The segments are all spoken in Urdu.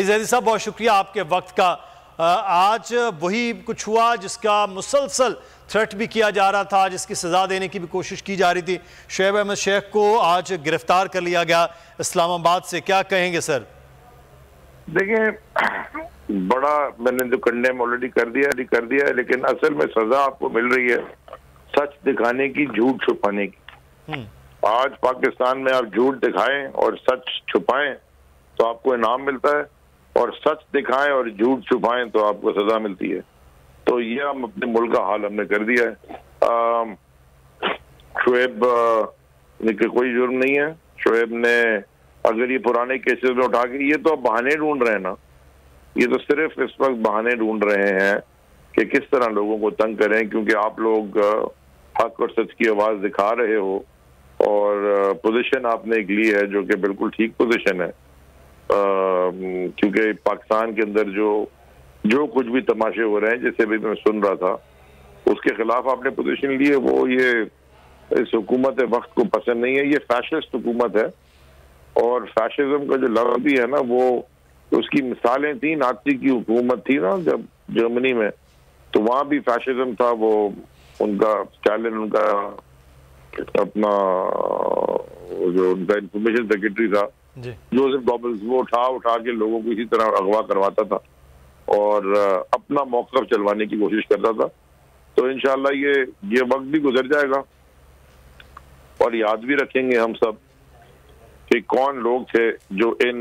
زیدی صاحب بہت شکریہ آپ کے وقت کا۔ آج وہی کچھ ہوا جس کا مسلسل تھریٹ بھی کیا جا رہا تھا، جس کی سزا دینے کی بھی کوشش کی جا رہی تھی۔ شعیب احمد شیخ کو آج گرفتار کر لیا گیا اسلام آباد سے، کیا کہیں گے سر؟ دیکھیں، بڑا میں نے جو کنڈیم آلریڈی کر دیا ہے، لیکن اصل میں سزا آپ کو مل رہی ہے سچ دکھانے کی، جھوٹ چھپانے کی۔ آج پاکستان میں آپ جھوٹ دکھائیں اور سچ چھپائیں تو آپ کو انعام ملتا ہے، اور سچ دکھائیں اور جھوٹ چھپائیں تو آپ کو سزا ملتی ہے۔ تو یہ ہم اپنے ملک کا حال ہم نے کر دیا ہے۔ شعیب کہ کوئی جرم نہیں ہے۔ شعیب نے اگر یہ پرانے کیسز میں اٹھا کے، یہ تو اب بہانے ڈھونڈ رہے ہیں نا، یہ تو صرف اس وقت بہانے ڈھونڈ رہے ہیں کہ کس طرح لوگوں کو تنگ کریں، کیونکہ آپ لوگ حق اور سچ کی آواز دکھا رہے ہو، اور پوزیشن آپ نے ایک لی ہے جو کہ بالکل ٹھیک پوزیشن ہے، کیونکہ پاکستان کے اندر جو کچھ بھی تماشے ہو رہے ہیں، جسے بھی میں سن رہا تھا، اس کے خلاف آپ نے پوزیشن لی ہے۔ وہ یہ اس حکومت وقت کو پسند نہیں ہے، یہ فیشسٹ حکومت ہے، اور فیشزم کا جو لفظ بھی ہے نا، وہ اس کی مثالیں تھیں۔ نازی کی حکومت تھی نا جب جرمنی میں، تو وہاں بھی فیشزم تھا۔ وہ ان کا اسٹالن، ان کا اپنا جو ان کا انفارمیشن سیکرٹری تھا جوزف گوبلز، وہ اٹھا کے لوگوں کو اسی طرح اغوا کرواتا تھا اور اپنا موقف چلوانے کی کوشش کرتا تھا۔ تو انشاءاللہ یہ وقت بھی گزر جائے گا، اور یاد بھی رکھیں گے ہم سب کہ کون لوگ تھے جو ان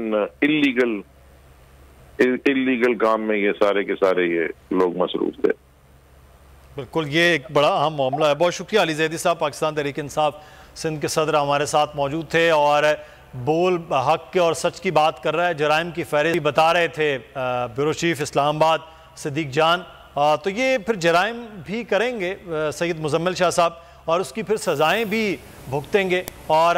اللیگل کام میں یہ سارے کے سارے یہ لوگ مصروف تھے۔ بالکل، یہ ایک بڑا اہم معاملہ ہے۔ بہت شکریہ علی زیدی صاحب، پاکستان تحریک انصاف سندھ کے صدر ہمارے ساتھ موجود تھے، اور بول حق اور سچ کی بات کر رہا ہے، جرائم کی فہرست بتا رہے تھے بیورو چیف اسلام آباد صدیق جان۔ تو یہ پھر جرائم بھی کریں گے سید مزمل شاہ صاحب، اور اس کی پھر سزائیں بھی بھگتیں گے، اور